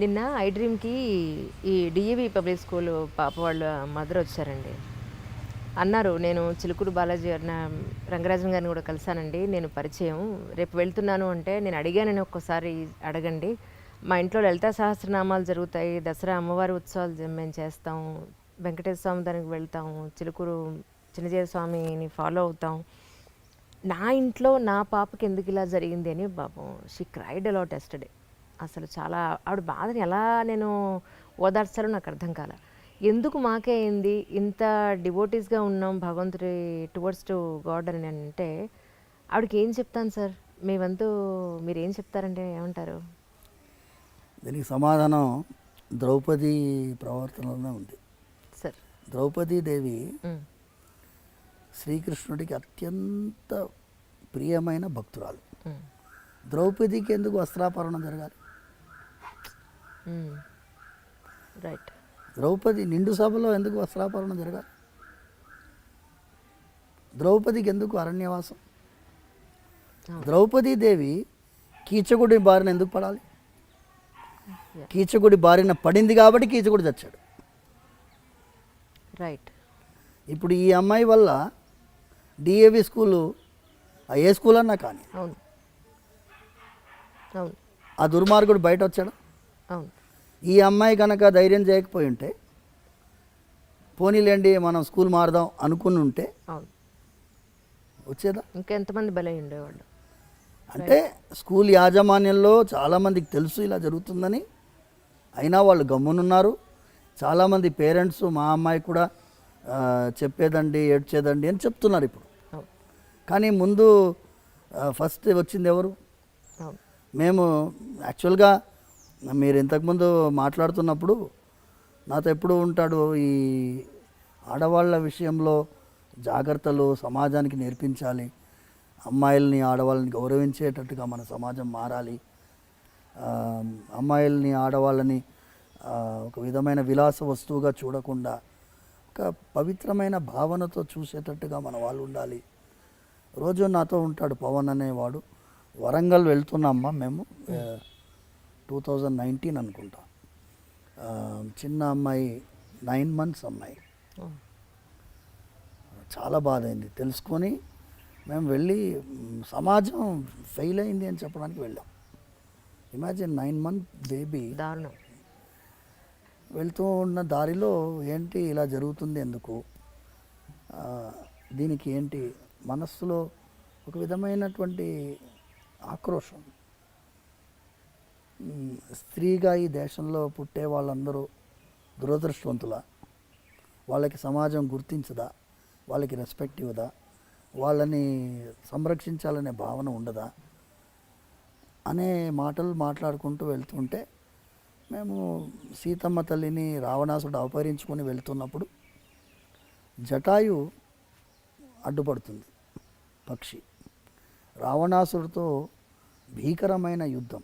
నిన్న ఐ డ్రీమ్‌కి ఈ డీఏవీ public school పాప వాళ్ళ మదర్ వచ్చారండి. అన్నారు, "నేను చిలుకూరు బాలాజీ అన్న రంగరాజన్ గారిని కూడా కలిసానండి. నేను పరిచయం. రేపు వెళ్తున్నాను అంటే నేను అడిగానని ఒక్కసారి అడగండి. మా ఇంట్లో లలితా సహస్రనామాలు జరుగుతాయి. దసరా అమ్మవారి ఉత్సవాలు మేము చేస్తాం. వెంకటేశ్వర స్వామి దానికి వెళ్తాం. చిలుకూరు చిన్నజీర స్వామిని ఫాలో అవుతాం. నా ఇంట్లో నా పాపకి ఎందుకు ఇలా జరిగింది" అని పాపం షీ క్రైడ్ అలాట్ యెస్టర్‌డే. అసలు చాలా ఆవిడ బాధని ఎలా నేను ఓదార్చాలో నాకు అర్థం కాల. ఎందుకు మాకే అయింది, ఇంత డివోటీస్గా ఉన్నాం భగవంతుడి టువర్డ్స్ టు గాడ్ అని అంటే ఆవిడకి ఏం చెప్తాను సార్? మీ వంతు మీరేం చెప్తారంటే ఏమంటారు? దీనికి సమాధానం ద్రౌపది ప్రవర్తనలోనే ఉంది. సార్. ద్రౌపదీదేవి శ్రీకృష్ణుడికి అత్యంత ప్రియమైన భక్తురాలు. ద్రౌపదికి ఎందుకు వస్త్రాపహరణం జరగాలి? రైట్. ద్రౌపది నిండు సభలో ఎందుకు వస్త్రాపహరణం జరగాలి? ద్రౌపదికి ఎందుకు అరణ్యవాసం? ద్రౌపదీదేవి కీచకుడి బారిన ఎందుకు పడాలి? కీచకుడి బారిన పడింది కాబట్టి కీచకుడు చచ్చాడు. రైట్. ఇప్పుడు ఈ అమ్మాయి వల్ల డిఏవి స్కూలు ఏ స్కూల్ అన్నా కానీ అవును, అవును, ఆ దుర్మార్గుడు బయట వచ్చాడు. అవును. ఈ అమ్మాయి కనుక ధైర్యం చేయకపోయి ఉంటే, పోనీలేండి మనం స్కూల్ మారదాం అనుకుని ఉంటే అవును, వచ్చేదా? ఇంకా ఎంతమంది బలై ఉండేవాళ్ళు. అంటే స్కూల్ యాజమాన్యంలో చాలామందికి తెలుసు ఇలా జరుగుతుందని, అయినా వాళ్ళు గమ్మునున్నారు. చాలామంది పేరెంట్స్ మా అమ్మాయి కూడా చెప్పేదండి ఏడ్చేదండి అని చెప్తున్నారు ఇప్పుడు. కానీ ముందు ఫస్ట్ వచ్చింది ఎవరు? మేము యాక్చువల్గా మీరు ఇంతకుముందు మాట్లాడుతున్నప్పుడు నాతో ఎప్పుడు ఉంటాడు, ఈ ఆడవాళ్ళ విషయంలో జాగ్రత్తలు సమాజానికి నేర్పించాలి, అమ్మాయిల్ని ఆడవాళ్ళని గౌరవించేటట్టుగా మన సమాజం మారాలి, అమ్మాయిల్ని ఆడవాళ్ళని ఒక విధమైన విలాస వస్తువుగా చూడకుండా ఒక పవిత్రమైన భావనతో చూసేటట్టుగా మన వాళ్ళు ఉండాలి. రోజు నాతో ఉంటాడు పవన్ అనేవాడు. వరంగల్ వెళ్తున్నామ్మా మేము 2019 అనుకుంటా. చిన్న అమ్మాయి 9 months అమ్మాయి. చాలా బాధ అయింది తెలుసుకొని మేము వెళ్ళి సమాజం ఫెయిల్ అయింది అని చెప్పడానికి వెళ్ళాం. Imagine 9 month baby. దారుణం. వెళ్తూ ఉన్న దారిలో ఏంటి ఇలా జరుగుతుంది ఎందుకు, దీనికి ఏంటి మనస్సులో ఒక విధమైనటువంటి ఆక్రోషం. స్త్రీగా ఈ దేశంలో పుట్టే వాళ్ళందరూ దురదృష్టవంతులా? వాళ్ళకి సమాజం గుర్తించదా? వాళ్ళకి రెస్పెక్ట్ ఇవ్వదా? వాళ్ళని సంరక్షించాలనే భావన ఉండదా అనే మాటలు మాట్లాడుకుంటూ వెళ్తుంటే, మేము సీతమ్మ తల్లిని రావణాసుడు అపహరించుకొని వెళ్తున్నప్పుడు జటాయు అడ్డుపడుతుంది. పక్షి రావణాసుడితో భీకరమైన యుద్ధం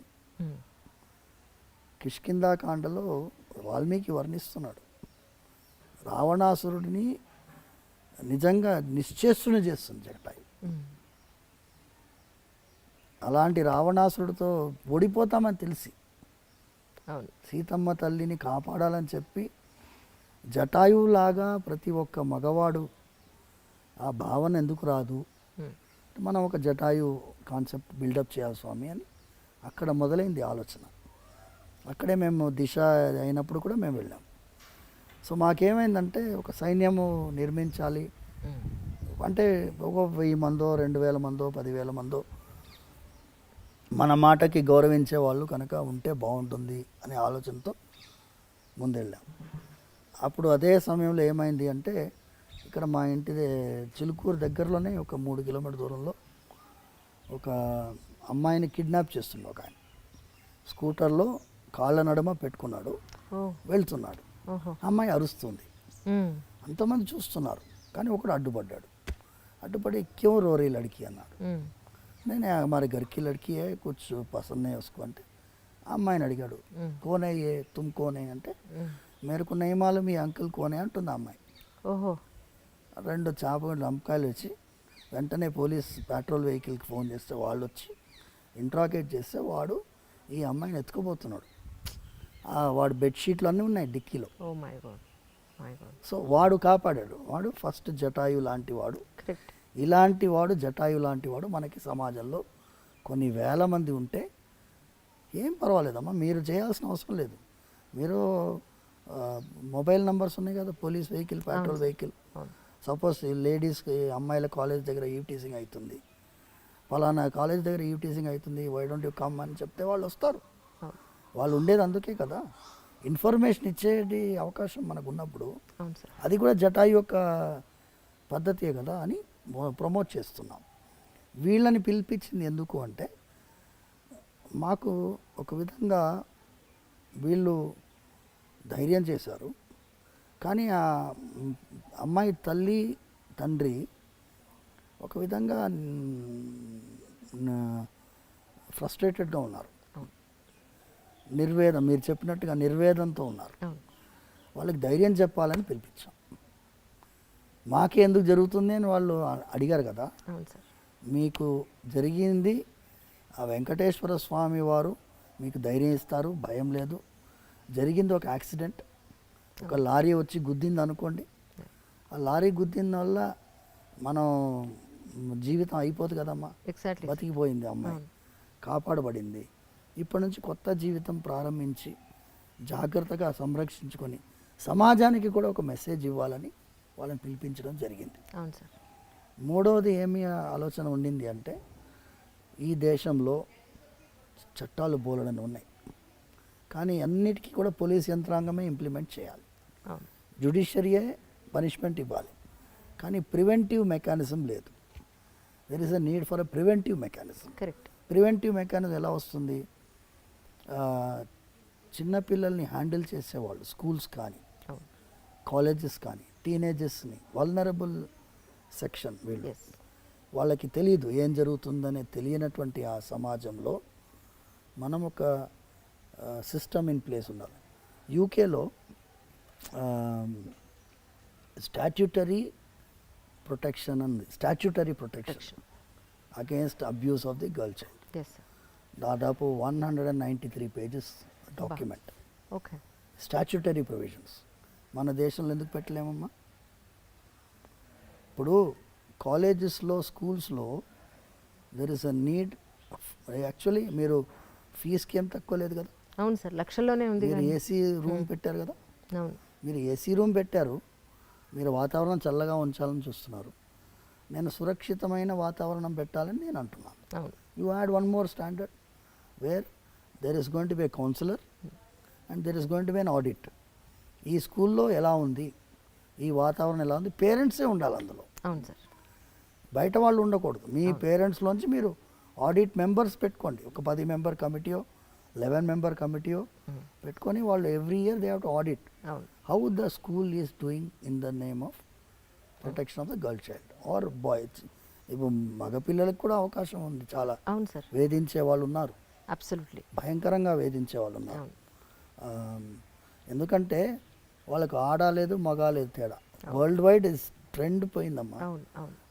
కిష్కింధాకాండలో వాల్మీకి వర్ణిస్తున్నాడు. రావణాసురుడిని నిజంగా నిశ్చేష్టుని చేస్తుంది జటాయు. అలాంటి రావణాసురుడితో ఓడిపోతామని తెలిసి సీతమ్మ తల్లిని కాపాడాలని చెప్పి జటాయువులాగా ప్రతి ఒక్క మగవాడు ఆ భావన ఎందుకు రాదు, మనం ఒక జటాయు కాన్సెప్ట్ బిల్డప్ చేయాలి స్వామి అని అక్కడ మొదలైంది ఆలోచన. అక్కడే మేము దిశ అయినప్పుడు కూడా మేము వెళ్ళాం. సో మాకేమైందంటే ఒక సైన్యము నిర్మించాలి అంటే ఒక 1000 మందో 2000 మందో 10,000 మందో మన మాటకి గౌరవించే వాళ్ళు కనుక ఉంటే బాగుంటుంది అనే ఆలోచనతో ముందెళ్ళాం. అప్పుడు అదే సమయంలో ఏమైంది అంటే, ఇక్కడ మా ఇంటి చిలుకూరు దగ్గరలోనే ఒక 3 కిలోమీటర్ దూరంలో ఒక అమ్మాయిని కిడ్నాప్ చేస్తుండే ఒక ఆయన. స్కూటర్లో కాళ్ళ నడుమ పెట్టుకున్నాడు, వెళ్తున్నాడు. అమ్మాయి అరుస్తుంది, అంతమంది చూస్తున్నారు. కానీ ఒకడు అడ్డుపడ్డాడు. అడ్డుపడి క్యూ రోరీ లడికి అన్నాడు. నేను हमारे घर की लड़की है कुछ पसंद नहीं उसको అంటే అమ్మాయిని అడిగాడు, కోనే ఏ తుమ్ కోనే అంటే మేరకు నై మాలూమ్ ఈ అంకుల్ కోనే అంటుంది అమ్మాయి. ఓహో. 2 చాప లంపకాయలు వచ్చి వెంటనే పోలీస్ పెట్రోల్ వెహికల్కి ఫోన్ చేస్తే వాళ్ళు వచ్చి ఇంట్రాగేట్ చేస్తే వాడు ఈ అమ్మాయిని ఎత్తుకుపోతున్నాడు. వాడు బెడ్షీట్లు అన్నీ ఉన్నాయి డిక్కీలో. Oh my God, my God. So వాడు కాపాడాడు. వాడు ఫస్ట్ జటాయు లాంటి వాడు. కరెక్ట్. ఇలాంటి వాడు జటాయు లాంటి వాడు మనకి సమాజంలో కొన్ని వేల మంది ఉంటే ఏం పర్వాలేదమ్మా, మీరు చేయాల్సిన అవసరం లేదు. మీరు మొబైల్ నంబర్స్ ఉన్నాయి కదా, police vehicle, petrol vehicle. Suppose లేడీస్కి, అమ్మాయిల కాలేజ్ దగ్గర ఈవ్టీజింగ్ అవుతుంది, ఫలానా కాలేజ్ దగ్గర ఈవ్టీజింగ్ అవుతుంది, వై డోంట్ యూ కమ్ అని చెప్తే వాళ్ళు వస్తారు. వాళ్ళు ఉండేది అందుకే కదా, ఇన్ఫర్మేషన్ ఇచ్చేది అవకాశం మనకు ఉన్నప్పుడు అవును సార్. అది కూడా జటాయు యొక్క పద్ధతియే కదా అని ప్రమోట్ చేస్తున్నాం. వీళ్ళని పిలిపించింది ఎందుకు అంటే, మాకు ఒక విధంగా వీళ్ళు ధైర్యం చేశారు, కానీ ఆ అమ్మాయి తల్లి తండ్రి ఒక విధంగా ఫ్రస్ట్రేటెడ్గా ఉన్నారు, నిర్వేదం, మీరు చెప్పినట్టుగా నిర్వేదంతో ఉన్నారు. వాళ్ళకి ధైర్యం చెప్పాలని పిలిపించాం. మాకే ఎందుకు జరుగుతుంది అని వాళ్ళు అడిగారు కదా. అవును సార్. మీకు జరిగింది ఆ వెంకటేశ్వర స్వామి వారు మీకు ధైర్యం ఇస్తారు, భయం లేదు. జరిగింది ఒక యాక్సిడెంట్, ఒక లారీ వచ్చి గుద్దింది అనుకోండి, ఆ లారీ గుద్దిన వల్ల మనం జీవితం అయిపోదు కదమ్మా. ఎగ్జాక్ట్లీ. బతికిపోయింది అమ్మాయి, కాపాడబడింది. ఇప్పటి నుంచి కొత్త జీవితం ప్రారంభించి జాగ్రత్తగా సంరక్షించుకొని సమాజానికి కూడా ఒక మెసేజ్ ఇవ్వాలని వాళ్ళని పిలిపించడం జరిగింది. అవును సార్. మూడవది ఏమి ఆలోచన ఉండింది అంటే, ఈ దేశంలో చట్టాలు బోలెడని ఉన్నాయి, కానీ అన్నిటికీ కూడా పోలీస్ యంత్రాంగమే ఇంప్లిమెంట్ చేయాలి, జ్యుడిషియరీయే పనిష్మెంట్ ఇవ్వాలి, కానీ ప్రివెంటివ్ మెకానిజం లేదు. There is a need for a preventive mechanism. Correct. Preventive mechanism ఎలా వస్తుంది? చిన్నపిల్లల్ని హ్యాండిల్ చేసేవాళ్ళు, స్కూల్స్ కానీ కాలేజెస్ కానీ, టీనేజర్స్ని, వల్నరబుల్ సెక్షన్ వీళ్ళు, వాళ్ళకి తెలియదు ఏం జరుగుతుందనే తెలియనటువంటి ఆ సమాజంలో మనం ఒక సిస్టమ్ ఇన్ ప్లేస్ ఉండాలి. యూకేలో స్టాట్యూటరీ ప్రొటెక్షన్ ఉంది, statutory protection against abuse of the girl child. దాదాపు 193 pages document. Okay. Statutory provisions మన దేశంలో ఎందుకు పెట్టలేమమ్మా? ఇప్పుడు కాలేజెస్లో, స్కూల్స్లో there is a need. Actually మీరు ఫీజుకి ఏం తక్కువ లేదు కదా. అవును సార్, లక్షల్లోనే ఉంది. మీరు ఏసీ రూమ్ పెట్టారు కదా. అవును, మీరు ఏసీ రూమ్ పెట్టారు, మీరు వాతావరణం చల్లగా ఉంచాలని చూస్తున్నారు. నేను సురక్షితమైన వాతావరణం పెట్టాలని నేను అంటున్నాను. అవును. You add one more standard where there is going to be a counsellor and there is going to be an audit. ఈ స్కూల్లో ఎలా ఉంది, ఈ వాతావరణం ఎలా ఉంది, పేరెంట్సే ఉండాలి అందులో. అవును సార్. బయట వాళ్ళు ఉండకూడదు. మీ పేరెంట్స్లోంచి మీరు ఆడిట్ మెంబర్స్ పెట్టుకోండి, ఒక 10 మెంబర్ కమిటీయో 11 మెంబర్ కమిటీయో పెట్టుకొని వాళ్ళు every year they have to audit how the school is doing in the name of protection of the girl child or boys. ఇప్పుడు మగపిల్లలకు కూడా అవకాశం ఉంది చాలా. అవును సార్. వేధించే వాళ్ళు ఉన్నారు, అబ్సల్యూట్లీ భయంకరంగా వేధించే వాళ్ళు ఉన్నారు. ఎందుకంటే వాళ్ళకు ఆడలేదు మగాలేదు తేడా. వరల్డ్ వైడ్ ట్రెండ్ పోయిందమ్మా,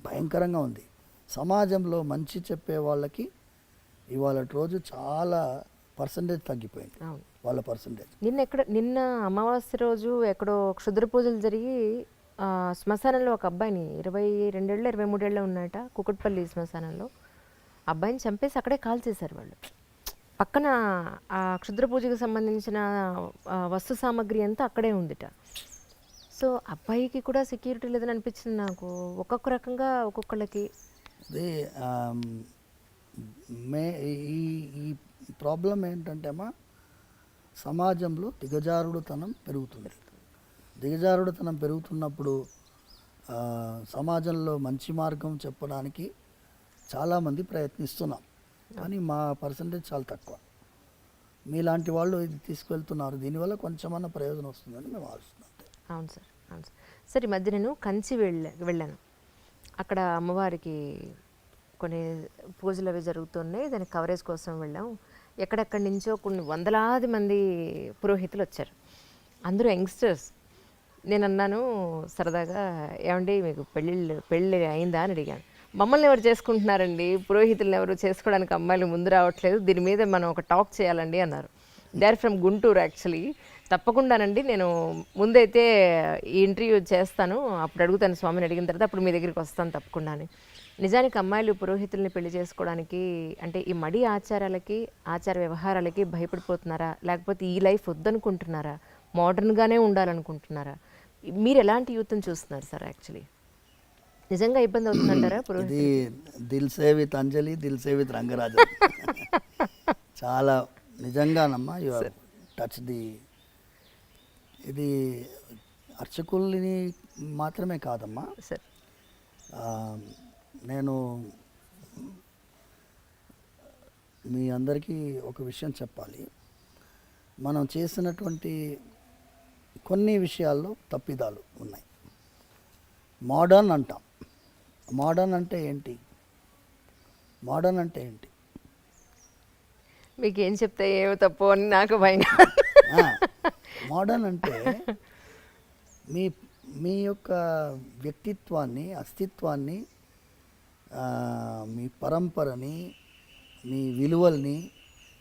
భయంకరంగా ఉంది. సమాజంలో మంచి చెప్పే వాళ్ళకి ఇవాళ రోజు చాలా పర్సంటేజ్ తగ్గిపోయింది, వాళ్ళ పర్సంటేజ్. నిన్న అమావాస్య రోజు ఎక్కడో క్షుద్ర పూజలు జరిగి శ్మశానంలో ఒక అబ్బాయిని 22 ఏళ్ళు 23 ఏళ్ళు ఉన్నట, కుకట్పల్లి శ్మశానంలో అబ్బాయిని చంపేసి అక్కడే కాల్ చేశారు వాళ్ళు. పక్కన ఆ క్షుద్ర పూజకు సంబంధించిన వస్తు సామాగ్రి అంతా అక్కడే ఉందిట. సో అబ్బాయికి కూడా సెక్యూరిటీ లేదని అనిపించింది నాకు. ఒక్కొక్క రకంగా ఒక్కొక్కళ్ళకి అదే ఈ ప్రాబ్లం ఏంటంటే అమ్మా, సమాజంలో దిగజారుడుతనం పెరుగుతుంది. దిగజారుడుతనం పెరుగుతున్నప్పుడు సమాజంలో మంచి మార్గం చెప్పడానికి చాలామంది ప్రయత్నిస్తున్నాం, కానీ మా పర్సంటేజ్ చాలా తక్కువ. మీలాంటి వాళ్ళు ఇది తీసుకువెళ్తున్నారు, దీనివల్ల కొంచెమన్నా ప్రయోజనం వస్తుందని మేము ఆలోచిస్తున్నాం. అవును సార్, అవును సార్. సరే, ఈ మధ్య నేను కంచి వెళ్ళాను. అక్కడ అమ్మవారికి కొన్ని పూజలు అవి జరుగుతున్నాయి, దాని కవరేజ్ కోసం వెళ్ళాం. ఎక్కడెక్కడి నుంచో కొన్ని వందలాది మంది పురోహితులు వచ్చారు, అందరూ యంగ్స్టర్స్. నేను అన్నాను సరదాగా, ఏమండి మీకు పెళ్ళి అయిందా అని అడిగాను. మమ్మల్ని ఎవరు చేసుకుంటున్నారండి, పురోహితులను ఎవరు చేసుకోవడానికి అమ్మాయిలు ముందు రావట్లేదు, దీని మీద మనం ఒక టాక్ చేయాలండి అన్నారు. They are from Guntur actually. తప్పకుండానండి, నేను ముందైతే ఈ ఇంటర్వ్యూ చేస్తాను, అప్పుడు అడుగుతాను స్వామిని, అడిగిన తర్వాత అప్పుడు మీ దగ్గరికి వస్తాను తప్పకుండానే. నిజానికి అమ్మాయిలు పురోహితుల్ని పెళ్లి చేసుకోవడానికి అంటే ఈ మడి ఆచారాలకి, ఆచార వ్యవహారాలకి భయపడిపోతున్నారా, లేకపోతే ఈ లైఫ్ వద్దనుకుంటున్నారా, మోడర్న్గానే ఉండాలనుకుంటున్నారా? మీరు ఎలాంటి యూత్ని చూస్తున్నారు సార్? యాక్చువల్లీ నిజంగా ఇబ్బంది అవుతుందంటారా ఇది పురోహితులు? Dil Se with Anjali, Dil Se with Rangarajan. చాలా నిజంగానమ్మా, యు ఆర్ టచ్ ది. ఇది అర్చకుల్ని మాత్రమే కాదమ్మా. సార్ ఆ, నేను మీ అందరికీ ఒక విషయం చెప్పాలి. మనం చేసినటువంటి కొన్ని విషయాల్లో తప్పిదాలు ఉన్నాయి. మోడర్న్ అంటాం. మోడర్న్ అంటే ఏంటి? మోడర్న్ అంటే ఏంటి? మీకు ఏం చెప్తే ఏమో తప్పు అని నాకు భయం. మోడర్న్ అంటే మీ మీ యొక్క వ్యక్తిత్వాన్ని, అస్తిత్వాన్ని, మీ పరంపరని, మీ విలువల్ని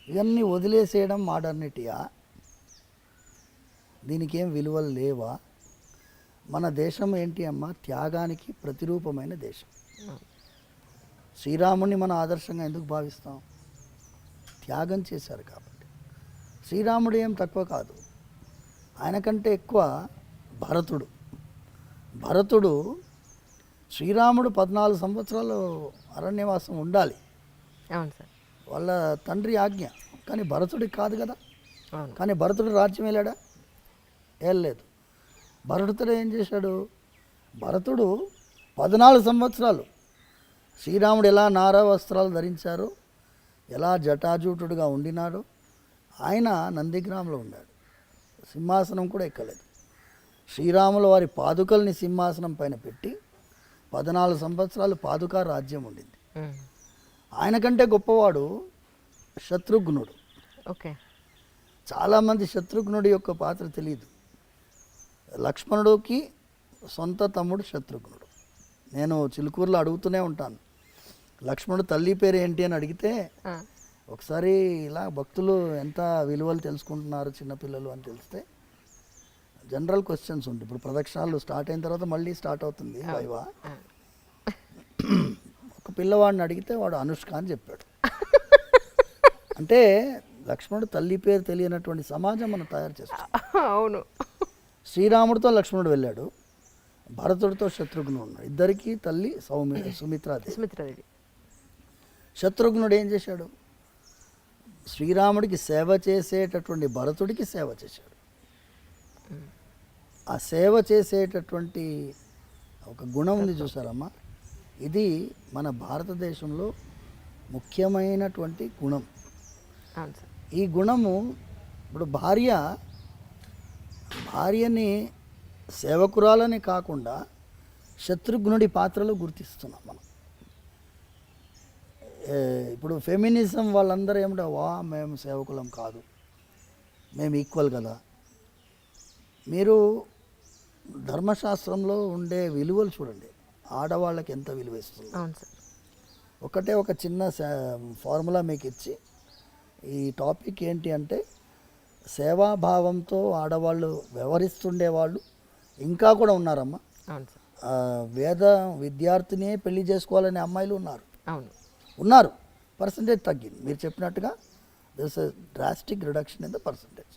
ఇవన్నీ వదిలేసేయడం మోడర్నిటీయా? దీనికి ఏం విలువలు లేవా? మన దేశం ఏంటి అమ్మా? త్యాగానికి ప్రతిరూపమైన దేశం. శ్రీరాముని మన ఆదర్శంగా ఎందుకు భావిస్తాం? త్యాగం చేశారు కాబట్టి. శ్రీరాముడు ఏం తక్కువ కాదు, ఆయన కంటే ఎక్కువ భరతుడు. భరతుడు శ్రీరాముడు 14 సంవత్సరాలు అరణ్యవాసం ఉండాలి, అవును సార్. వాళ్ళ తండ్రి ఆజ్ఞ. కానీ భరతుడికి కాదు కదా. అవును. కానీ భరతుడు రాజ్యం వెళ్ళాడా? వెళ్ళలేదు. భరతుడు ఏం చేశాడు? భరతుడు 14 సంవత్సరాలు శ్రీరాముడు ఎలా నార వస్త్రాలు ధరించారో, ఎలా జటాజూటుడుగా ఉండినాడో, ఆయన నందిగ్రామంలో ఉన్నాడు. సింహాసనం కూడా ఎక్కలేదు. శ్రీరాముల వారి పాదుకల్ని సింహాసనం పైన పెట్టి 14 సంవత్సరాలు పాదుకా రాజ్యం ఉండింది. ఆయన కంటే గొప్పవాడు శత్రుఘ్నుడు. ఓకే. చాలామంది శత్రుఘ్నుడి యొక్క పాత్ర తెలియదు. లక్ష్మణుడికి సొంత తమ్ముడు శత్రుఘ్నుడు. నేను చిలుకూరులో అడుగుతూనే ఉంటాను, లక్ష్మణుడు తల్లి పేరు ఏంటి అని అడిగితే, ఒకసారి ఇలా భక్తులు ఎంత విలువలు తెలుసుకుంటున్నారు చిన్నపిల్లలు అని తెలిస్తే జనరల్ క్వశ్చన్స్ ఉంటాయి. ఇప్పుడు ప్రదక్షిణాలు స్టార్ట్ అయిన తర్వాత మళ్ళీ స్టార్ట్ అవుతుంది వైవా. ఒక పిల్లవాడిని అడిగితే వాడు అనుష్క అని చెప్పాడు. అంటే లక్ష్మణుడు తల్లి పేరు తెలియనటువంటి సమాజం మనం తయారు చేస్తాం. అవును. శ్రీరాముడితో లక్ష్మణుడు వెళ్ళాడు, భరతుడితో శత్రుఘ్నుడు ఉన్నాడు. ఇద్దరికీ తల్లి సుమిత్రాదేవి. శత్రుఘ్నుడు ఏం చేశాడు? శ్రీరాముడికి సేవ చేసేటటువంటి భరతుడికి సేవ చేశాడు. ఆ సేవ చేసేటటువంటి ఒక గుణం ఉంది చూసారమ్మా, ఇది మన భారతదేశంలో ముఖ్యమైనటువంటి గుణం. ఈ గుణము ఇప్పుడు భార్యని సేవకురాలని కాకుండా శత్రుఘ్నుడి పాత్రలో గుర్తిస్తున్నాం మనం. ఇప్పుడు ఫెమినిజం వాళ్ళందరూ ఏమిటో, మేము సేవకులం కాదు, మేము ఈక్వల్ కదా. మీరు ధర్మశాస్త్రంలో ఉండే విలువలు చూడండి, ఆడవాళ్ళకి ఎంత విలువ ఇస్తుంది. ఒకటే ఒక చిన్న ఫార్ములా మీకు ఇచ్చి, ఈ టాపిక్ ఏంటి అంటే, సేవాభావంతో ఆడవాళ్ళు వ్యవహరిస్తుండేవాళ్ళు ఇంకా కూడా ఉన్నారమ్మా. వేద విద్యార్థినే పెళ్లి చేసుకోవాలనే అమ్మాయిలు ఉన్నారు. పర్సంటేజ్ తగ్గింది. మీరు చెప్పినట్టుగా this drastic reduction in the percentage.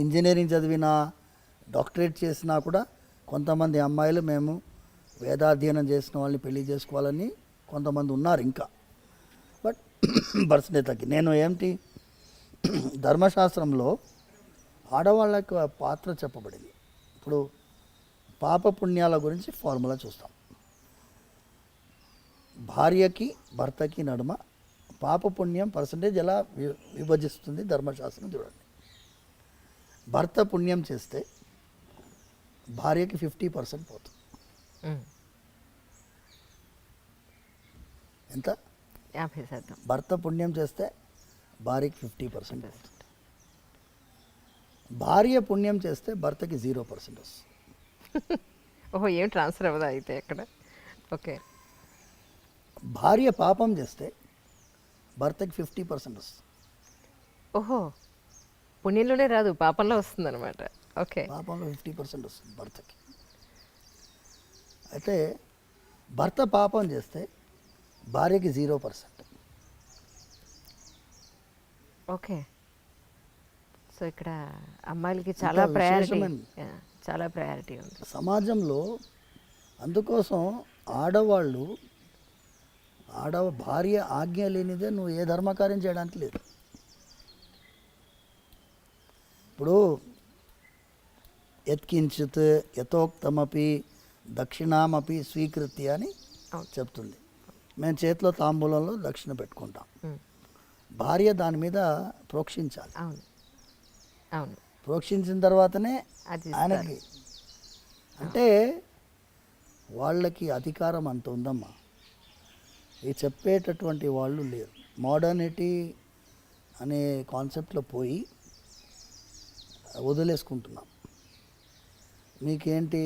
Engineering చదివినా, డాక్టరేట్ చేసినా కూడా కొంతమంది అమ్మాయిలు మేము వేదాధ్యయనం చేసిన వాళ్ళని పెళ్లి చేసుకోవాలని కొంతమంది ఉన్నారు ఇంకా. బట్ పర్సంటేజ్ తగ్గింది. నేను ఏమిటి, ధర్మశాస్త్రంలో ఆడవాళ్ళకి పాత్ర చెప్పబడింది. ఇప్పుడు పాప పుణ్యాల గురించి ఫార్ములా చూస్తాం. భార్యకి భర్తకి నడుమ పాప పుణ్యం పర్సంటేజ్ ఎలా విభజిస్తుంది ధర్మశాస్త్రం చూడండి. భర్త పుణ్యం చేస్తే భార్యకి 50% పోతుంది. ఎంత? 50%. భర్త పుణ్యం చేస్తే భార్యకి 50% పోతుంది. భార్య పుణ్యం చేస్తే భర్తకి 0% వస్తుంది. ఓహో, ఏం ట్రాన్స్ఫర్ అవ్వదా అయితే ఎక్కడ? ఓకే. భార్య పాపం చేస్తే భర్తకి 50% వస్తుంది. ఓహో, పుణ్యంలోనే రాదు, పాపంలో వస్తుందన్నమాట. ఓకే. పాపంలో 50% వస్తుంది భర్తకి. అయితే భర్త పాపం చేస్తే భార్యకి 0%. ఓకే. సో ఇక్కడ అమ్మాయిలకి చాలా ఇంకా ప్రయారిటీ, విశేషమైన- చాలా ప్రయారిటీ ఉంది. సమాజంలో అందుకోసం ఆడవాళ్ళు భార్య ఆజ్ఞ లేనిదే నువ్వు ఏ ధర్మకార్యం చేయడానికి లేదు. ఇప్పుడు యత్కించిత్ యథోక్తమపి దక్షిణామపి స్వీకృత్య అని అవును. చెప్తుంది. మేము చేతిలో తాంబూలంలో దక్షిణ పెట్టుకుంటాం. ఉమ్. భార్య దాని మీద ప్రోక్షించాలి. అవును, అవును. ప్రోక్షించిన తర్వాతనే అది ఆయనకి, అంటే వాళ్ళకి అధికారం అంత ఉందమ్మా. ఇది చెప్పేటటువంటి వాళ్ళు లేరు. మోడర్నిటీ అనే కాన్సెప్ట్లో పోయి వదిలేసుకుంటున్నాం. మీకేంటి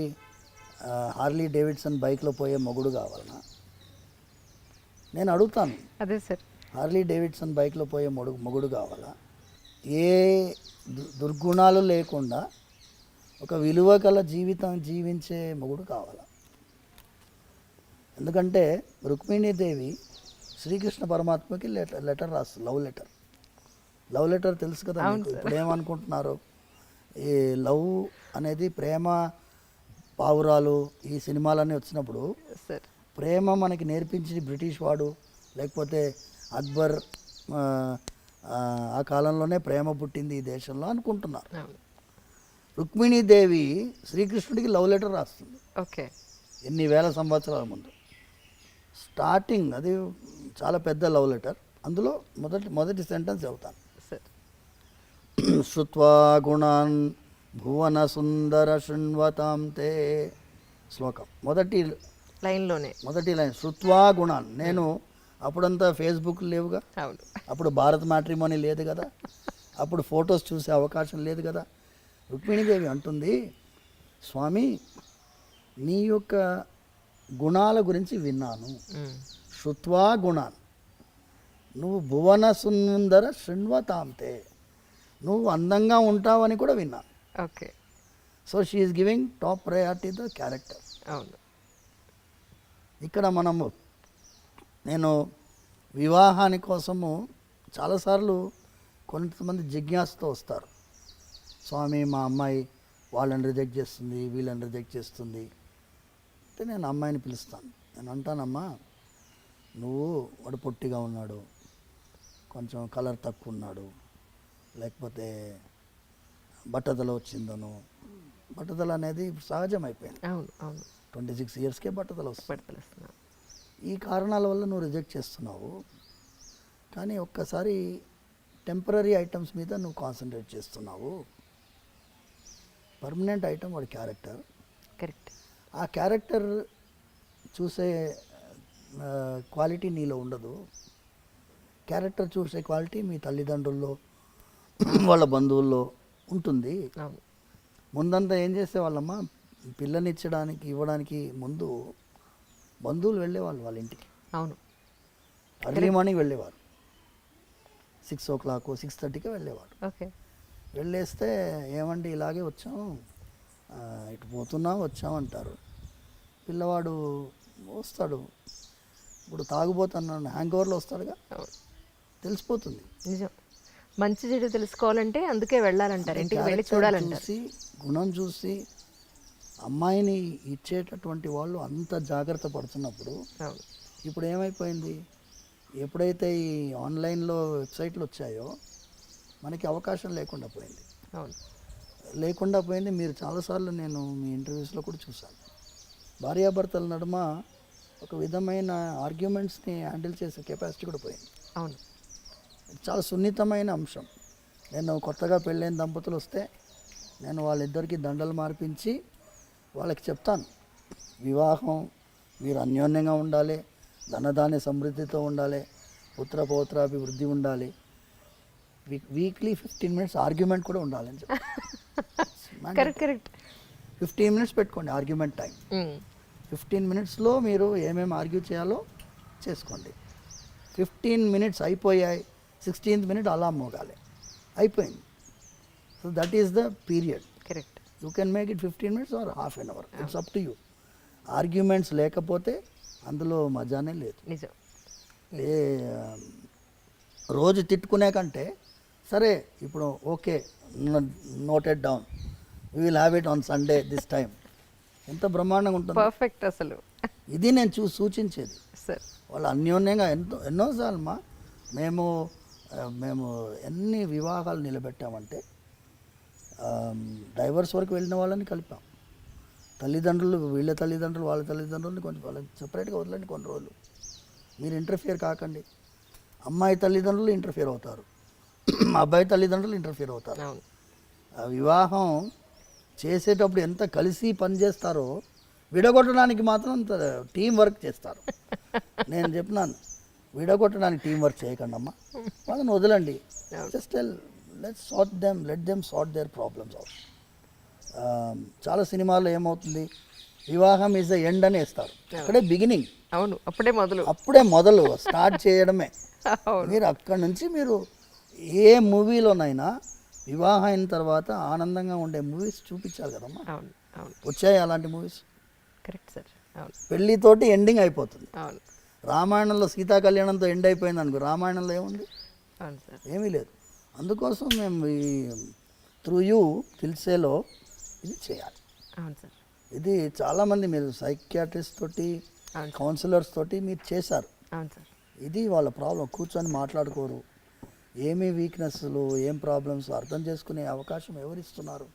హార్లీ డేవిడ్సన్ బైక్లో పోయే మొగుడు కావాలనా? నేను అడుగుతాను, అదే సార్. హార్లీ డేవిడ్సన్ బైక్లో పోయే మొగుడు కావాలా? ఏ దుర్గుణాలు లేకుండా ఒక విలువ గల జీవితం జీవించే మొగుడు కావాలా? ఎందుకంటే రుక్మిణీదేవి శ్రీకృష్ణ పరమాత్మకి లెటర్ రాస్తుంది, లవ్ లెటర్ తెలుసు కదా మీకు. ఇప్పుడు ఏమనుకుంటున్నారు, ఈ లవ్ అనేది ప్రేమ పావురాలు ఈ సినిమాలన్నీ వచ్చినప్పుడు సార్ ప్రేమ మనకి నేర్పించి బ్రిటిష్ వాడు, లేకపోతే అక్బర్, ఆ కాలంలోనే ప్రేమ పుట్టింది ఈ దేశంలో అనుకుంటున్నారు. అవును. రుక్మిణీదేవి శ్రీకృష్ణుడికి లవ్ లెటర్ రాస్తుంది ఓకే. ఎన్ని వేల సంవత్సరాల ముందు. స్టార్టింగ్ అది చాలా పెద్ద లవ్ లెటర్. అందులో మొదటి సెంటెన్స్ చెబుతాను. సార్ శ్రుత్వా గుణాన్ భువన సుందర శృణ్వతాం తే. శ్లోకం మొదటి లైన్ శ్రుత్వా గుణాన్. నేను అప్పుడంతా ఫేస్బుక్ లేవుగా, అవును. అప్పుడు భారత్ మ్యాట్రిమోనీ లేదు కదా, అప్పుడు ఫొటోస్ చూసే అవకాశం లేదు కదా. రుక్మిణీదేవి అంటుంది, స్వామి నీ యొక్క గుణాల గురించి విన్నాను. ఉమ్. శ్రుత్వా గుణాన్, నువ్వు భువన సుందర శృణ్వతాంతే, నువ్వు అందంగా ఉంటావని కూడా విన్నాను. Okay. So she is giving top priority the character. అవును. ఇక్కడ నేను వివాహాని కోసము చాలాసార్లు కొంతమంది జిజ్ఞాసతో వస్తారు. స్వామి మా అమ్మాయి వాళ్ళని రిజెక్ట్ చేస్తుంది, వీళ్ళని రిజెక్ట్ చేస్తుంది అంటే నేను అమ్మాయిని పిలుస్తాను. నేను అంటానమ్మా, నువ్వు వాడు పొట్టిగా ఉన్నాడు, కొంచెం కలర్ తక్కువ ఉన్నాడు, లేకపోతే బట్టతల వచ్చిందను. బట్టతల అనేది సహజం అయిపోయింది. అవును, అవును. 26 ఇయర్స్కే బట్టతల వస్తుంది. పడతలుస్తున్నాను. ఈ కారణాల వల్ల నువ్వు రిజెక్ట్ చేస్తున్నావు. కానీ ఒక్కసారి టెంపరీ ఐటమ్స్ మీద నువ్వు కాన్సన్ట్రేట్ చేస్తున్నావు. పర్మనెంట్ ఐటమ్ వాడి క్యారెక్టర్. కరెక్ట్. ఆ క్యారెక్టర్ చూసే క్వాలిటీ నీలో ఉండదు. క్యారెక్టర్ చూసే క్వాలిటీ మీ తల్లిదండ్రుల్లో వాళ్ళ బంధువుల్లో ఉంటుంది. అవును. ముందంతా ఏం చేసేవాళ్ళమ్మా, పిల్లనిచ్చడానికి ఇవ్వడానికి ముందు బంధువులు వెళ్ళేవాళ్ళు వాళ్ళ ఇంటికి. అవును. అర్లీ మార్నింగ్ వెళ్ళేవారు, 6 o'clock 6:30కి వెళ్ళేవారు. ఓకే. వెళ్ళేస్తే ఏమండి ఇలాగే వచ్చాం, ఇటు పోతున్నాం వచ్చాం అంటారు. పిల్లవాడు వస్తాడు, ఇప్పుడు తాగుపోతున్నాను హ్యాంగ్ ఓవర్లో వస్తాడుగా, అవును. తెలిసిపోతుంది. నిజం. మంచి చెడు తెలుసుకోవాలంటే అందుకే వెళ్ళాలంటారు, ఇంటికి వెళ్ళి చూడాలంటారు. చూసి గుణం చూసి అమ్మాయిని ఇచ్చేటటువంటి వాళ్ళు అంత జాగ్రత్త పడుతున్నప్పుడు అవును. ఇప్పుడు ఏమైపోయింది, ఎప్పుడైతే ఈ ఆన్లైన్లో వెబ్సైట్లు వచ్చాయో మనకి అవకాశం లేకుండా పోయింది. అవును. మీరు చాలాసార్లు నేను మీ ఇంటర్వ్యూస్లో కూడా చూశాను, భార్యాభర్తల నడుమ ఒక విధమైన ఆర్గ్యుమెంట్స్ని హ్యాండిల్ చేసే కెపాసిటీ కూడా పోయింది. అవును. చాలా సున్నితమైన అంశం. నేను కొత్తగా పెళ్ళైన దంపతులు వస్తే నేను వాళ్ళిద్దరికీ దండలు మార్పించి వాళ్ళకి చెప్తాను, వివాహం మీరు అన్యోన్యంగా ఉండాలి, ధనధాన్య సమృద్ధితో ఉండాలి, పుత్ర పౌత్రాభివృద్ధి ఉండాలి, వీక్లీ 15 minutes ఆర్గ్యుమెంట్ కూడా ఉండాలని చెప్పి. కరెక్ట్. 15 minutes పెట్టుకోండి ఆర్గ్యుమెంట్ టైం. 15 minutesలో మీరు ఏమేమి ఆర్గ్యూ చేయాలో చేసుకోండి. 15 minutes అయిపోయాయి, 16th minute అలా మోగాలి, అయిపోయింది. So that is the period. Correct. You can make it 15 minutes or half an hour, it's up to you. Arguments లేకపోతే అందులో మజానే లేదు. నిజం. ఏ రోజు తిట్టుకునే కంటే సరే ఇప్పుడు okay noted down, we will have it on Sunday this time, ఎంత బ్రహ్మాండంగా ఉంటుంది. పర్ఫెక్ట్ అసలు. ఇది నేను సూచించేది. సార్ వాళ్ళు అన్యోన్యంగా ఎన్నోసార్లు మేము మేము ఎన్ని వివాహాలు నిలబెట్టామంటే డైవర్స్ వరకు వెళ్ళిన వాళ్ళని కలిపాం. తల్లిదండ్రులు వీళ్ళ తల్లిదండ్రులు వాళ్ళ తల్లిదండ్రులని కొంచెం వాళ్ళని సపరేట్గా వదలండి కొన్ని రోజులు, మీరు ఇంటర్ఫియర్ కాకండి. అమ్మాయి తల్లిదండ్రులు ఇంటర్ఫియర్ అవుతారు, అబ్బాయి తల్లిదండ్రులు ఇంటర్ఫియర్ అవుతారు. అవును. ఆ వివాహం చేసేటప్పుడు ఎంత కలిసి పనిచేస్తారో విడగొట్టడానికి మాత్రం అంత టీం వర్క్ చేస్తారు. నేను చెప్పినాను, విడగొట్టడానికి టీం వర్క్ చేయకండి అమ్మా, వాళ్ళని వదలండి. Just let them sort their problems out. చాలా సినిమాల్లో ఏమవుతుంది, వివాహం ఈజ్ ద ఎండ్ అని వేస్తారు, అక్కడే బిగినింగ్. అవును, అప్పుడే మొదలు స్టార్ట్ చేయడమే. అవును. మీరు అక్కడి నుంచి మీరు ఏ మూవీలోనైనా వివాహం అయిన తర్వాత ఆనందంగా ఉండే మూవీస్ చూపించాలి కదమ్మా. అవును. అవును. వచ్చాయి అలాంటి మూవీస్. Correct sir. అవును. పెళ్ళితోటి ఎండింగ్ అయిపోతుంది. అవును. రామాయణంలో సీతా కళ్యాణంతో ఎండ్ అయిపోయింది అనుకో, రామాయణంలో ఏముంది, అవును సార్. ఏమీ లేదు. అందుకోసం మేము ఈ త్రూ యూ దిల్సేలో ఇది చేయాలి. అవును సార్. ఇది చాలామంది మీరు సైకియాట్రిస్ట్ తోటి అవును. కౌన్సిలర్స్ తోటి మీరు చేశారు. అవును సార్. ఇది వాళ్ళ ప్రాబ్లం, కూర్చొని మాట్లాడుకోరు. ఏమి వీక్నెస్లు ఏం ప్రాబ్లమ్స్ అర్థం చేసుకునే అవకాశం ఎవరిస్తున్నారు?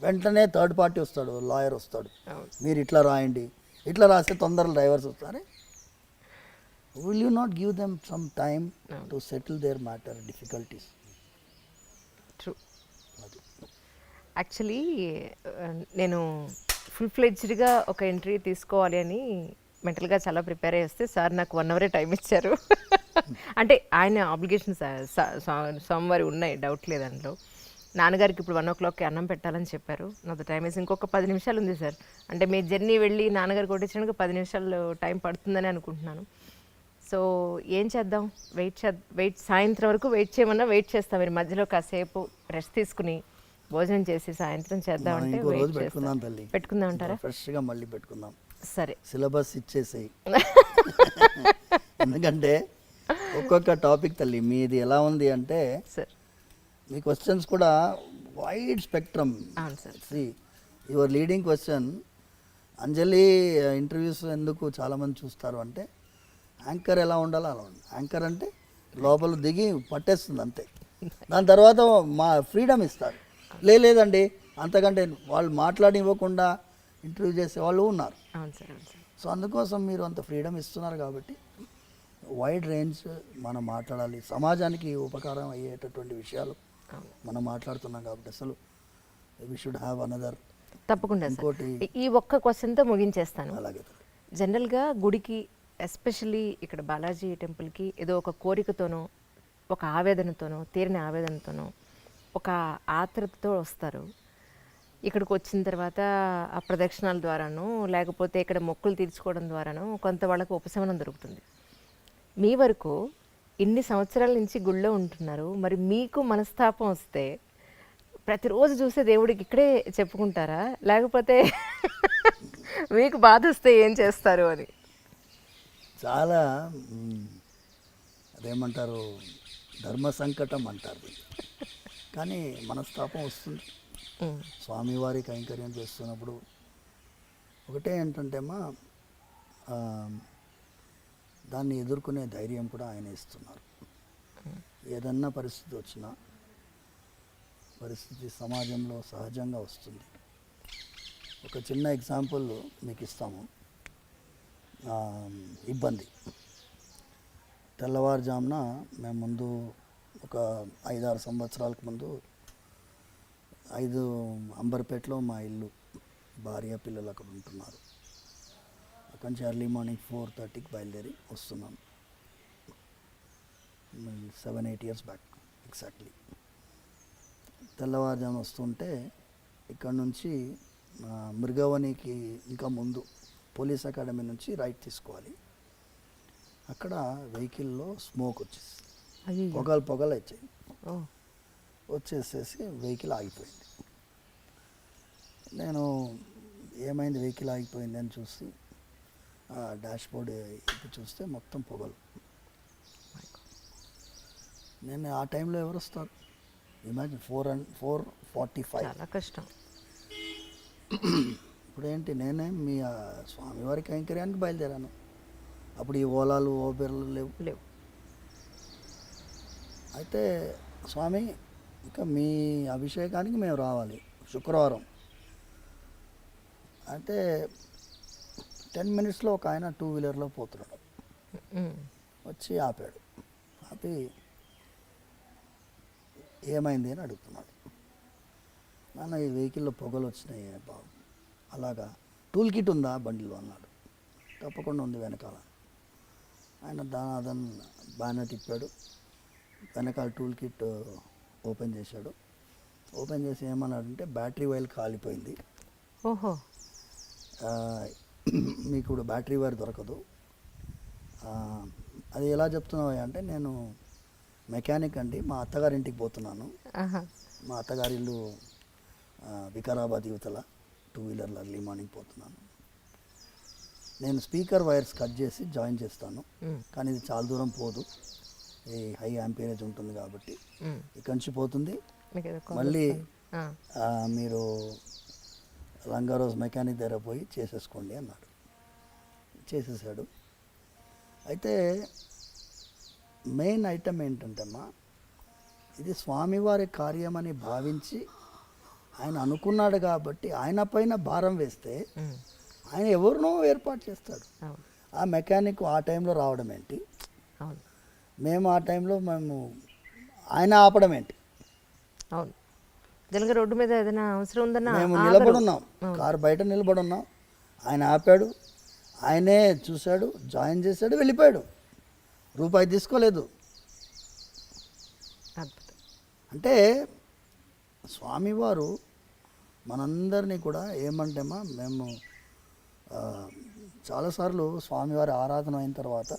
వెంటనే థర్డ్ పార్టీ వస్తాడు, లాయర్ వస్తాడు, అవును. మీరు ఇట్లా రాయండి, ఇట్లా రాస్తే తొందరగా డైవర్స్ వస్తారే. Will you not give them some time to settle their matter difficulties? True. Actually నేను ఫుల్ ఫ్లెడ్జ్డ్గా ఒక ఎంట్రీ తీసుకోవాలి అని మెంటల్గా చాలా ప్రిపేర్ అయ్యి వస్తే సార్ నాకు 1 hour టైం ఇచ్చారు. అంటే ఆయన ఆబ్లిగేషన్స్ సోమవారం ఉన్నాయి, డౌట్ లేదు అందులో. నాన్నగారికి ఇప్పుడు 1 o'clockకి అన్నం పెట్టాలని చెప్పారు. నాది టైం వేసి ఇంకొక 10 నిమిషాలు ఉంది సార్. అంటే మీ జర్నీ వెళ్ళి నాన్నగారు కొట్టించడానికి 10 నిమిషాలు టైం పడుతుందని అనుకుంటున్నాను. సో ఏం చేద్దాం, వెయిట్ సాయంత్రం వరకు వెయిట్ చేయమన్నా వెయిట్ చేస్తాం. మీరు మధ్యలో కాసేపు రెస్ట్ తీసుకుని భోజనం చేసి సాయంత్రం చేద్దామంటే పెట్టుకుందాం అంటారా? ఫ్రెష్గా మళ్ళీ పెట్టుకుందాం. సరే, సిలబస్ ఇచ్చేసేయి. ఎందుకంటే ఒక్కొక్క టాపిక్ తల్లి మీది ఎలా ఉంది అంటే సార్ మీ క్వశ్చన్స్ కూడా వైడ్ స్పెక్ట్రమ్. అవును sir. See your leading question, Anjali interviews ఎందుకు చాలామంది చూస్తారు అంటే యాంకర్ ఎలా ఉండాలో అలా ఉండాలి. యాంకర్ అంటే లోపల దిగి పట్టేస్తుంది అంతే, దాని తర్వాత మా ఫ్రీడమ్ ఇస్తారు. లేదండి అంతకంటే వాళ్ళు మాట్లాడివ్వకుండా ఇంటర్వ్యూ చేసే వాళ్ళు ఉన్నారు. అవును సార్. అవును సార్. సో అందుకోసం మీరు అంత ఫ్రీడమ్ ఇస్తున్నారు కాబట్టి వైడ్ రేంజ్ మనం మాట్లాడాలి. సమాజానికి ఉపకారం అయ్యేటటువంటి విషయాలు మనం మాట్లాడుతున్నాం కాబట్టి అసలు వి షుడ్ హ్యావ్ అనదర్. తప్పకుండా ఇంకోటి ఈ ఒక్క క్వశ్చన్తో ముగించేస్తాను. అలాగే జనరల్గా గుడికి, ఎస్పెషల్లీ ఇక్కడ బాలాజీ టెంపుల్కి ఏదో ఒక కోరికతోనో, ఒక ఆవేదనతోనో, తీరిన ఆవేదనతోనో, ఒక ఆత్రతతో వస్తారు. ఇక్కడికి వచ్చిన తర్వాత ఆ ప్రదక్షిణాల ద్వారానో లేకపోతే ఇక్కడ మొక్కులు తీర్చుకోవడం ద్వారానో కొంత వాళ్ళకు ఉపశమనం దొరుకుతుంది. మీ వరకు ఇన్ని సంవత్సరాల నుంచి గుళ్ళో ఉంటున్నారు, మరి మీకు మనస్తాపం వస్తే ప్రతిరోజు చూసే దేవుడికి ఇక్కడే చెప్పుకుంటారా, లేకపోతే మీకు బాధ వస్తే ఏం చేస్తారు అని? చాలా అదేమంటారు, ధర్మ సంకటం అంటారు. కానీ మనస్తాపం వస్తుంది. స్వామివారి కైంకర్యం చేస్తున్నప్పుడు ఒకటే ఏంటంటే దాన్ని ఎదుర్కొనే ధైర్యం కూడా ఆయన ఇస్తున్నారు. ఏదన్నా పరిస్థితి వచ్చినా, పరిస్థితి సమాజంలో సహజంగా వస్తుంది. ఒక చిన్న ఎగ్జాంపుల్ మీకు ఇస్తాము. ఇబ్బంది తెల్లవారుజామున మేము ముందు ఒక 5-6 సంవత్సరాలకు ముందు 5 అంబర్పేటలో మా ఇల్లు, భార్య పిల్లలు అక్కడ ఉంటున్నారు. అక్కడి నుంచి ఎర్లీ మార్నింగ్ 4:30కి బయలుదేరి వస్తున్నాం. 7-8 years బ్యాక్ ఎగ్జాక్ట్లీ. తెల్లవారుజామున వస్తుంటే ఇక్కడ నుంచి మృగవనికి ఇంకా ముందు పోలీస్ అకాడమీ నుంచి రైట్ తీసుకోవాలి. అక్కడ వెహికల్లో స్మోక్ వచ్చేసి పొగలు వచ్చాయి. వచ్చేసేసి వెహికల్ ఆగిపోయింది. నేను ఏమైంది వెహికల్ ఆగిపోయింది అని చూసి డాష్ బోర్డ్ ఇది చూస్తే మొత్తం పొగలు. నేను ఆ టైంలో ఎవరు వస్తారు? ఇమాజిన్ 4:45. చాలా కష్టం. ఇప్పుడు ఏంటి, నేనే మీ స్వామివారి కైంకర్యానికి బయలుదేరాను. అప్పుడు ఈ ఓలాలు ఓబెర్లు లేవు. అయితే స్వామి ఇంకా మీ అభిషేకానికి మేము రావాలి శుక్రవారం. అయితే 10 minutesలో ఒక ఆయన 2-wheelerలో పోతున్నాడు. వచ్చి ఆపాడు. ఆపి ఏమైంది అని అడుగుతున్నాడు. నాన్న ఈ వెహికల్లో పొగలు వచ్చినాయి బాబు. అలాగా టూల్ కిట్ ఉందా బండిలో అన్నాడు. తప్పకుండా ఉంది వెనకాల. ఆయన అదన్ బాగానే తిప్పాడు. వెనకాల టూల్ కిట్ ఓపెన్ చేశాడు. ఓపెన్ చేసి ఏమన్నాడంటే బ్యాటరీ వైర్ కాలిపోయింది. ఓహో, మీకు ఇప్పుడు బ్యాటరీ వైర్ దొరకదు. అది ఎలా చెప్తున్నావు అంటే, నేను మెకానిక్ అండి, మా అత్తగారింటికి పోతున్నాను. మా అత్తగారి ఇల్లు వికారాబాద్ యువతల 2-wheelerలో ఎర్లీ మార్నింగ్ పోతున్నాను. నేను స్పీకర్ వైర్స్ కట్ చేసి జాయిన్ చేస్తాను, కానీ ఇది చాలా దూరం పోదు, ఈ హై యాంపేరేజ్ ఉంటుంది కాబట్టి ఇక్కడి నుంచి పోతుంది. మళ్ళీ మీరు రంగారోజ్ మెకానిక్ దగ్గర పోయి చేసేసుకోండి అన్నాడు. చేసేసాడు. అయితే మెయిన్ ఐటమ్ ఏంటంటమ్మా, ఇది స్వామివారి కార్యమని భావించి ఆయన అనుకున్నాడు కాబట్టి ఆయన పైన భారం వేస్తే ఆయన ఎవరినో ఏర్పాటు చేస్తాడు. ఆ మెకానిక్ ఆ టైంలో రావడం ఏంటి, మేము ఆ టైంలో ఆయన ఆపడం ఏంటి? అవును, జనగా రోడ్డు మీద ఏదైనా అవసరం ఉందన్నా మేము నిలబడున్నాం, కారు బయట నిలబడున్నాం, ఆయన ఆపాడు, ఆయనే చూశాడు, జాయిన్ చేశాడు, వెళ్ళిపోయాడు, రూపాయి తీసుకోలేదు. అంటే స్వామివారు మనందరినీ కూడా ఏమంటేమా, మేము చాలాసార్లు స్వామివారి ఆరాధన అయిన తర్వాత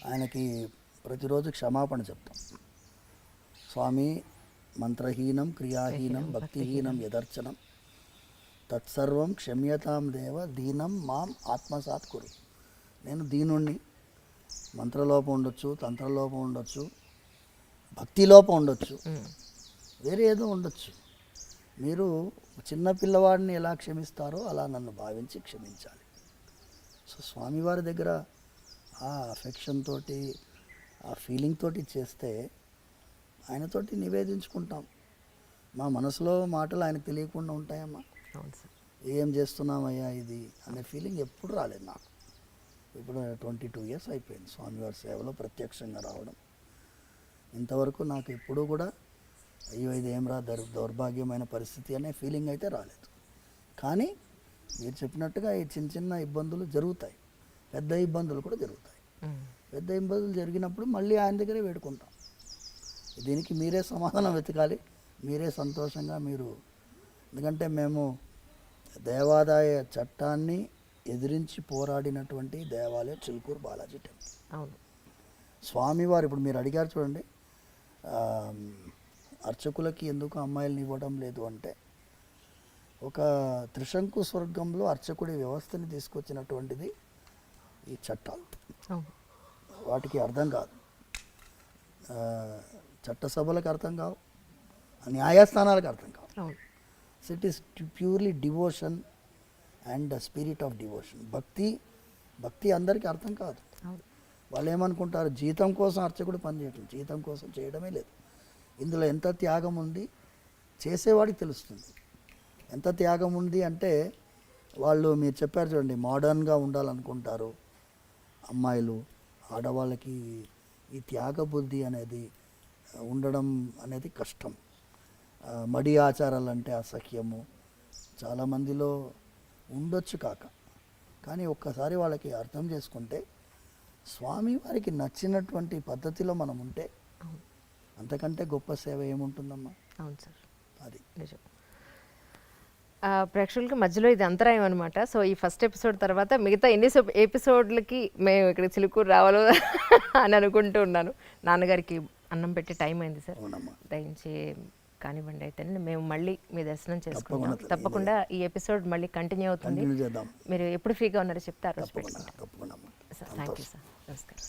ఆయనకి ప్రతిరోజు క్షమాపణ చెప్తాం. స్వామి మంత్రహీనం క్రియాహీనం భక్తిహీనం యదర్చనం తత్సర్వం క్షమ్యతాం దేవ దీనం మాం ఆత్మసాత్ కురు. నేను దీనుణ్ణి, మంత్రలోపం ఉండొచ్చు, తంత్రలోపం ఉండొచ్చు, భక్తిలోపం ఉండొచ్చు, వేరే ఏదో ఉండొచ్చు. మీరు చిన్న పిల్లవాడిని ఎలా క్షమిస్తారో అలా నన్ను భావించి క్షమించాలి. సో స్వామివారి దగ్గర ఆ అఫెక్షన్ తోటి, ఆ ఫీలింగ్ తోటి చేస్తే ఆయనతోటి నివేదించుకుంటాం. మా మనసులో మాటలు ఆయనకు తెలియకుండా ఉంటాయమ్మా. ఏం చేస్తున్నామయ్యా ఇది అనే ఫీలింగ్ ఎప్పుడు రాలేదు నాకు. ఇప్పుడు 22 years అయిపోయింది స్వామివారి సేవలో ప్రత్యక్షంగా రావడం. ఇంతవరకు నాకు ఎప్పుడూ కూడా అయ్యో ఇది ఏం రా దౌర్భాగ్యమైన పరిస్థితి అనే ఫీలింగ్ అయితే రాలేదు. కానీ మీరు చెప్పినట్టుగా ఈ చిన్న చిన్న ఇబ్బందులు జరుగుతాయి, పెద్ద ఇబ్బందులు కూడా జరుగుతాయి. పెద్ద ఇబ్బందులు జరిగినప్పుడు మళ్ళీ ఆయన దగ్గరే వేడుకుంటాం. దీనికి మీరే సమాధానం వెతకాలి, మీరే సంతోషంగా మీరు. ఎందుకంటే మేము దేవాదాయ చట్టాన్ని ఎదిరించి పోరాడినటువంటి దేవాలయం చిలుకూరు బాలాజీ టెంపుల్. అవును, స్వామివారు ఇప్పుడు మీరు అడిగారు చూడండి, అర్చకులకి ఎందుకు అమ్మాయిలను ఇవ్వడం లేదు అంటే, ఒక త్రిశంకు స్వర్గంలో అర్చకుడి వ్యవస్థని తీసుకొచ్చినటువంటిది ఈ చట్టాలు. వాటికి అర్థం కాదు, చట్టసభలకు అర్థం కావు, న్యాయస్థానాలకు అర్థం కావు. So it is purely devotion and spirit of devotion. భక్తి అందరికీ అర్థం కాదు. వాళ్ళు ఏమనుకుంటారు, జీతం కోసం అర్చకుడు పనిచేయటం, జీతం కోసం చేయడమే లేదు. ఇందులో ఎంత త్యాగం ఉంది చేసేవాడికి తెలుస్తుంది. ఎంత త్యాగం ఉంది అంటే, వాళ్ళు మీరు చెప్పారు చూడండి, మోడర్న్గా ఉండాలనుకుంటారు అమ్మాయిలు, ఆడవాళ్ళకి ఈ త్యాగ బుద్ధి అనేది ఉండడం అనేది కష్టం. మడి ఆచారాలు అంటే అసహ్యము చాలామందిలో ఉండొచ్చు కాక, కానీ ఒక్కసారి వాళ్ళకి అర్థం చేసుకుంటే స్వామి వారికి నచ్చినటువంటి పద్ధతిలో మనం ఉంటే అంతకంటే గొప్ప సేవ ఏముంటుందమ్మా. అవును సార్, అది నిజం. ప్రేక్షకులకి మధ్యలో ఇది అంతరాయం అనమాట. సో ఈ ఫస్ట్ ఎపిసోడ్ తర్వాత మిగతా ఎన్ని ఎపిసోడ్లకి మేము ఇక్కడ చిలుకూరు రావాలో అని అనుకుంటూ ఉన్నాను. నాన్నగారికి అన్నం పెట్టే టైం అయింది సార్. అవునమ్మా. దయించి కానివ్వండి అయితే మేము మళ్ళీ మీ దర్శనం చేసుకుంటాం. తప్పకుండా. తప్పకుండా ఈ ఎపిసోడ్ మళ్ళీ కంటిన్యూ అవుతుంది. కంటిన్యూ చేద్దాం. మీరు ఎప్పుడు ఫ్రీగా ఉన్నారో చెప్తే ఆ రోజు తప్పకుండా పెట్టుకుంటాం. తప్పకుండా అమ్మా. Sir thank you sir. నమస్కారం.